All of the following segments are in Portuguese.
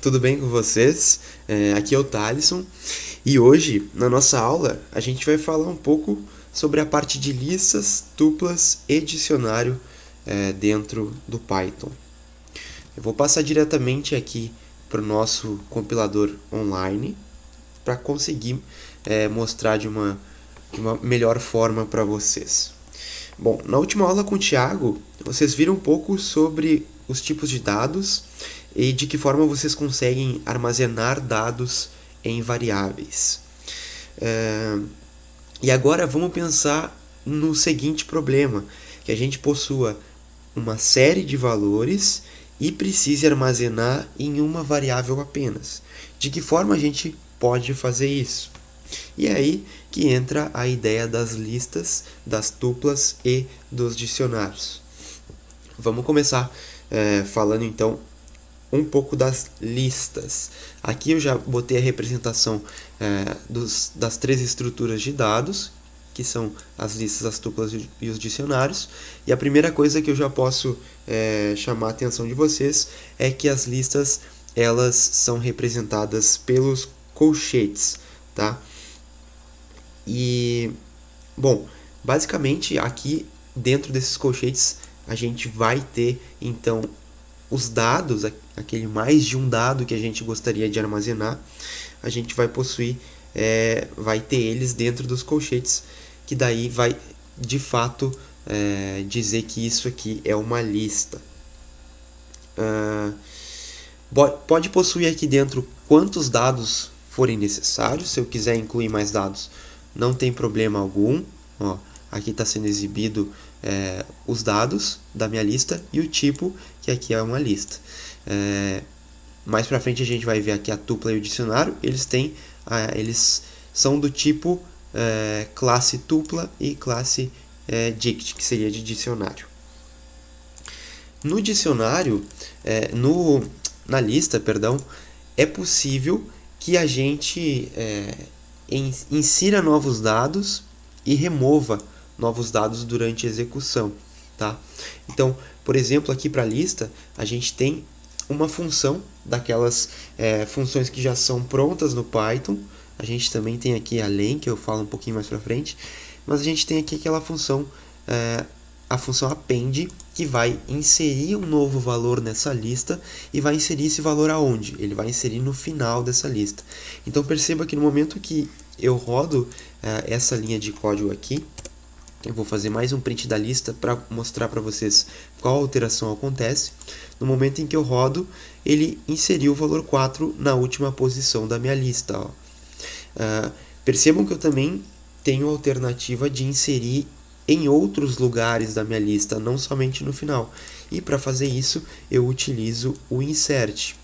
tudo bem com vocês? Aqui é o Thalisson e hoje, na nossa aula, a gente vai falar um pouco sobre a parte de listas, tuplas e dicionário dentro do Python. Eu vou passar diretamente aqui para o nosso compilador online para conseguir mostrar de uma melhor forma para vocês. Bom, na última aula com o Thiago, vocês viram um pouco sobre os tipos de dados e de que forma vocês conseguem armazenar dados em variáveis. E agora vamos pensar no seguinte problema, que a gente possua uma série de valores e precise armazenar em uma variável apenas. De que forma a gente pode fazer isso? E é aí que entra a ideia das listas, das tuplas e dos dicionários. Vamos começar falando então um pouco das listas. Aqui eu já botei a representação das três estruturas de dados, que são as listas, as tuplas e os dicionários. E a primeira coisa que eu já posso chamar a atenção de vocês é que as listas elas são representadas pelos colchetes, tá? E, bom, basicamente aqui dentro desses colchetes a gente vai ter então os dados, aquele mais de um dado que a gente gostaria de armazenar, a gente vai possuir, vai ter eles dentro dos colchetes, que daí vai de fato dizer que isso aqui é uma lista. Pode possuir aqui dentro quantos dados forem necessários. Se eu quiser incluir mais dados, não tem problema algum. Ó, aqui está sendo exibido os dados da minha lista e o tipo, que aqui é uma lista. Mais para frente a gente vai ver aqui a tupla e o dicionário. Eles são do tipo classe tupla e classe dict, que seria de dicionário. No dicionário, na lista, perdão, é possível que a gente insira novos dados e remova novos dados durante a execução, tá? Então, por exemplo, aqui para a lista, a gente tem uma função daquelas funções que já são prontas no Python. A gente também tem aqui a len, que eu falo um pouquinho mais para frente, mas a gente tem aqui aquela função, a função append, que vai inserir um novo valor nessa lista e vai inserir esse valor aonde? Ele vai inserir no final dessa lista. Então perceba que no momento que eu rodo essa linha de código aqui, eu vou fazer mais um print da lista para mostrar para vocês qual alteração acontece. No momento em que eu rodo, ele inseriu o valor 4 na última posição da minha lista. Ó. Percebam que eu também tenho a alternativa de inserir em outros lugares da minha lista, não somente no final. E para fazer isso, eu utilizo o insert.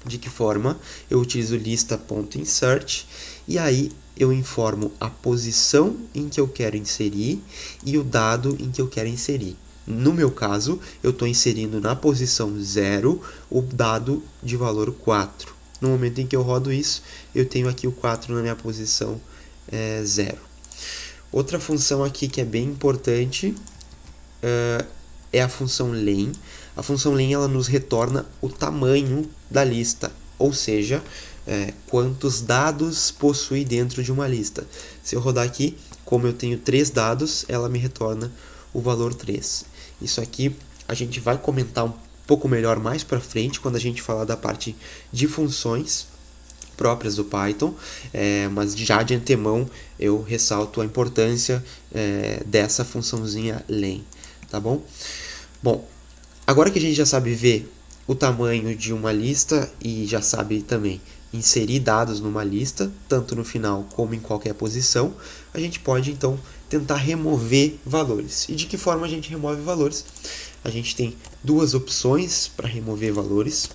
De que forma? Eu utilizo lista.insert e aí eu informo a posição em que eu quero inserir e o dado em que eu quero inserir. No meu caso, eu estou inserindo na posição 0 o dado de valor 4. No momento em que eu rodo isso, eu tenho aqui o 4 na minha posição 0. Outra função aqui que é bem importante é a função len. A função len ela nos retorna o tamanho da lista, ou seja, quantos dados possui dentro de uma lista. Se eu rodar aqui, como eu tenho 3 dados, ela me retorna o valor 3. Isso aqui a gente vai comentar um pouco melhor mais para frente, quando a gente falar da parte de funções próprias do Python, mas já de antemão eu ressalto a importância dessa funçãozinha len, tá bom? Bom, agora que a gente já sabe ver o tamanho de uma lista e já sabe também inserir dados numa lista, tanto no final como em qualquer posição, a gente pode então tentar remover valores. E de que forma a gente remove valores? A gente tem duas opções para remover valores.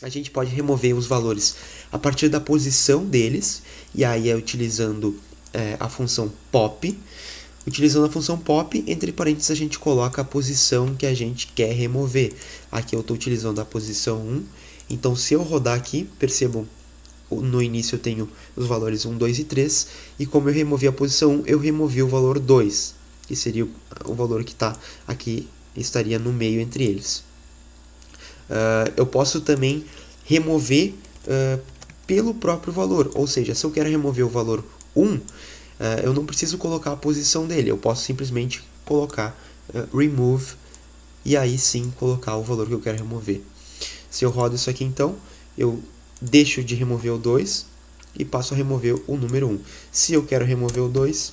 A gente pode remover os valores a partir da posição deles, e aí é utilizando a função pop. Utilizando a função pop, entre parênteses, a gente coloca a posição que a gente quer remover. Aqui eu estou utilizando a posição 1, então se eu rodar aqui, percebam, no início eu tenho os valores 1, 2 e 3, e como eu removi a posição 1, eu removi o valor 2, que seria o valor que está aqui, estaria no meio entre eles. Eu posso também remover pelo próprio valor. Ou seja, se eu quero remover o valor 1, eu não preciso colocar a posição dele. Eu posso simplesmente colocar remove e aí sim colocar o valor que eu quero remover. Se eu rodo isso aqui, então, eu deixo de remover o 2 e passo a remover o número 1. Se eu quero remover o 2,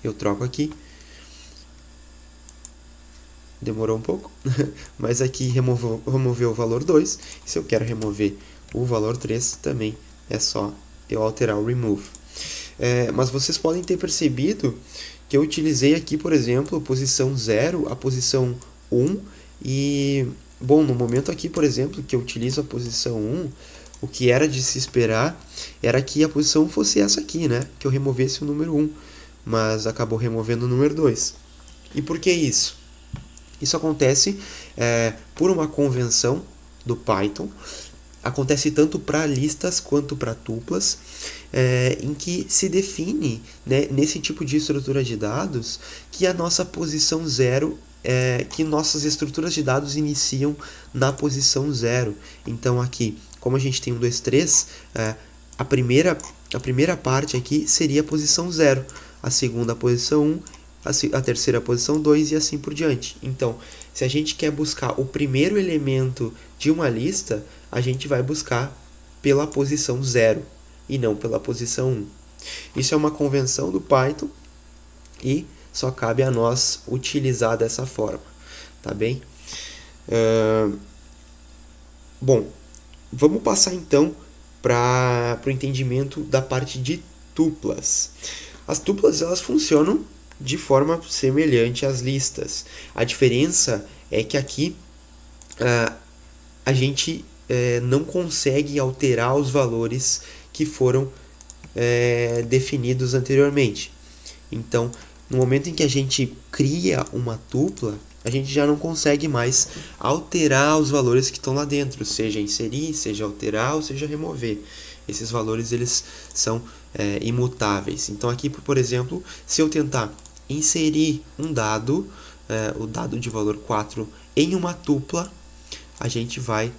eu troco aqui. Demorou um pouco, mas aqui removeu o valor 2. Se eu quero remover o valor 3, também é só eu alterar o remove. Mas vocês podem ter percebido que eu utilizei aqui, por exemplo, a posição 0, a posição 1 e... Bom, no momento aqui, por exemplo, que eu utilizo a posição 1, o que era de se esperar era que a posição fosse essa aqui, né? Que eu removesse o número 1, mas acabou removendo o número 2. E por que isso? Isso acontece por uma convenção do Python. Acontece tanto para listas quanto para tuplas, em que se define, né, nesse tipo de estrutura de dados, que a nossa posição 0, que nossas estruturas de dados iniciam na posição 0. Então aqui, como a gente tem 1, 2, 3, a primeira parte aqui seria a posição 0, a segunda a posição 1, a terceira posição 2 e assim por diante. Então, se a gente quer buscar o primeiro elemento de uma lista, a gente vai buscar pela posição 0 e não pela posição 1. Isso é uma convenção do Python e só cabe a nós utilizar dessa forma, tá bem? Bom, vamos passar então para o entendimento da parte de tuplas. As tuplas, elas funcionam de forma semelhante às listas. A diferença é que aqui a gente não consegue alterar os valores que foram definidos anteriormente. Então, no momento em que a gente cria uma tupla, a gente já não consegue mais alterar os valores que estão lá dentro, seja inserir, seja alterar ou seja remover. Esses valores eles são imutáveis. Então aqui, por exemplo, se eu tentar inserir um dado, o dado de valor 4, em uma tupla, a gente vai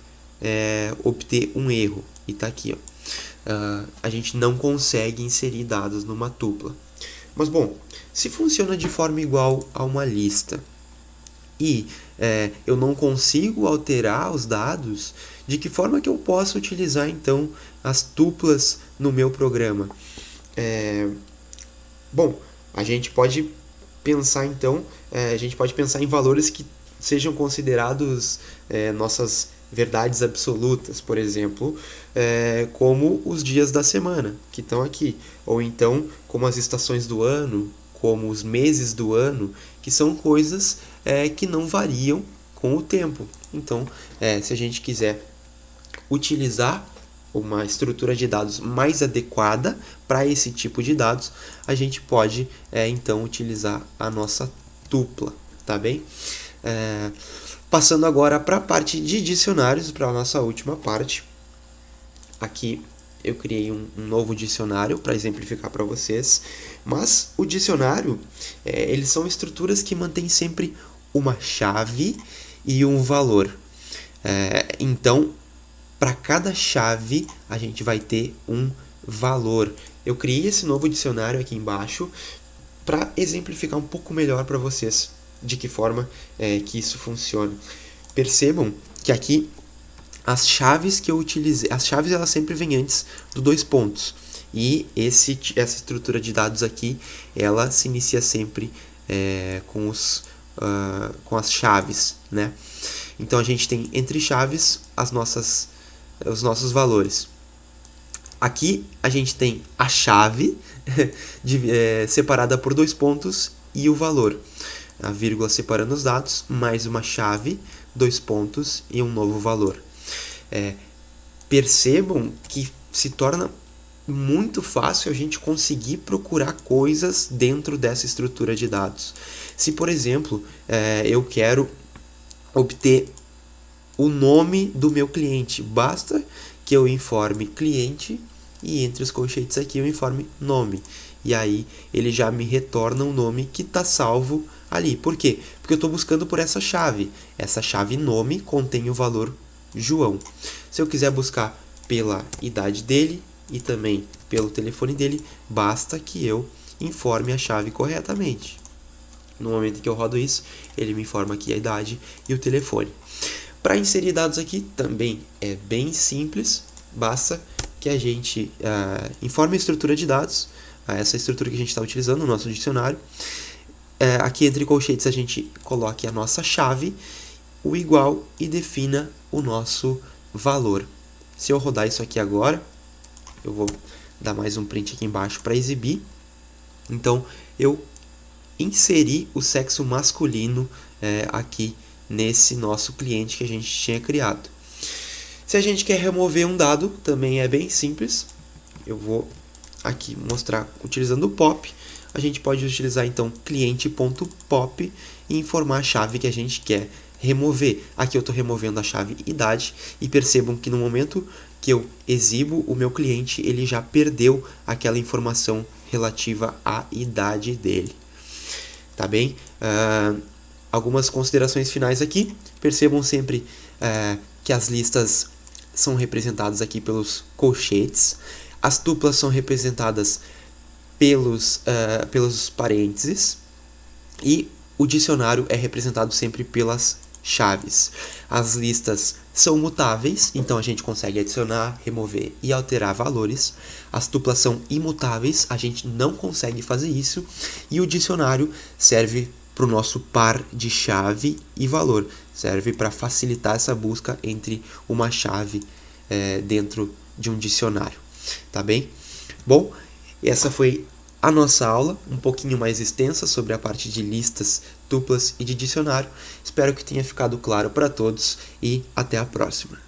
obter um erro. E está aqui, ó. A gente não consegue inserir dados numa tupla. Mas bom, se funciona de forma igual a uma lista e eu não consigo alterar os dados, de que forma que eu posso utilizar então as tuplas no meu programa? Bom, a gente pode pensar então, em valores que sejam considerados nossas verdades absolutas, por exemplo, como os dias da semana que estão aqui, ou então como as estações do ano, como os meses do ano, que são coisas que não variam com o tempo. Então, se a gente quiser utilizar uma estrutura de dados mais adequada para esse tipo de dados, a gente pode então utilizar a nossa tupla, tá bem? Passando agora para a parte de dicionários, para a nossa última parte. Aqui eu criei um novo dicionário para exemplificar para vocês, mas o dicionário, eles são estruturas que mantêm sempre uma chave e um valor. Então, para cada chave, a gente vai ter um valor. Eu criei esse novo dicionário aqui embaixo para exemplificar um pouco melhor para vocês de que forma que isso funciona. Percebam que aqui as chaves que eu utilizei, as chaves elas sempre vêm antes do 2 pontos. E essa estrutura de dados aqui, ela se inicia sempre com as chaves, né? Então a gente tem entre chaves os nossos valores. Aqui a gente tem a chave separada por 2 pontos e o valor. A vírgula separando os dados, mais uma chave, 2 pontos e um novo valor. Percebam que se torna muito fácil a gente conseguir procurar coisas dentro dessa estrutura de dados. Se, por exemplo, eu quero obter o nome do meu cliente, basta que eu informe cliente e entre os colchetes aqui eu informe nome. E aí ele já me retorna um nome que está salvo ali. Por quê? Porque eu estou buscando por essa chave. Essa chave nome contém o valor João. Se eu quiser buscar pela idade dele e também pelo telefone dele, basta que eu informe a chave corretamente. No momento em que eu rodo isso, ele me informa aqui a idade e o telefone. Para inserir dados aqui também é bem simples, basta que a gente informe a estrutura de dados, essa estrutura que a gente está utilizando no nosso dicionário. Aqui entre colchetes a gente coloque a nossa chave, o igual e defina o nosso valor. Se eu rodar isso aqui agora, eu vou dar mais um print aqui embaixo para exibir. Então eu inseri o sexo masculino aqui nesse nosso cliente que a gente tinha criado. Se a gente quer remover um dado, também é bem simples. Eu vou aqui mostrar utilizando o pop. A gente pode utilizar então cliente.pop e informar a chave que a gente quer remover. Aqui eu estou removendo a chave idade e percebam que no momento que eu exibo o meu cliente, ele já perdeu aquela informação relativa à idade dele. Tá bem? Algumas considerações finais aqui. Percebam sempre que as listas são representadas aqui pelos colchetes. As tuplas são representadas pelos parênteses. E o dicionário é representado sempre pelas chaves. As listas são mutáveis, então a gente consegue adicionar, remover e alterar valores. As tuplas são imutáveis, a gente não consegue fazer isso. E o dicionário serve para o nosso par de chave e valor. Serve para facilitar essa busca entre uma chave dentro de um dicionário. Tá bem? Bom, essa foi a nossa aula, um pouquinho mais extensa sobre a parte de listas, tuplas e de dicionário. Espero que tenha ficado claro para todos e até a próxima.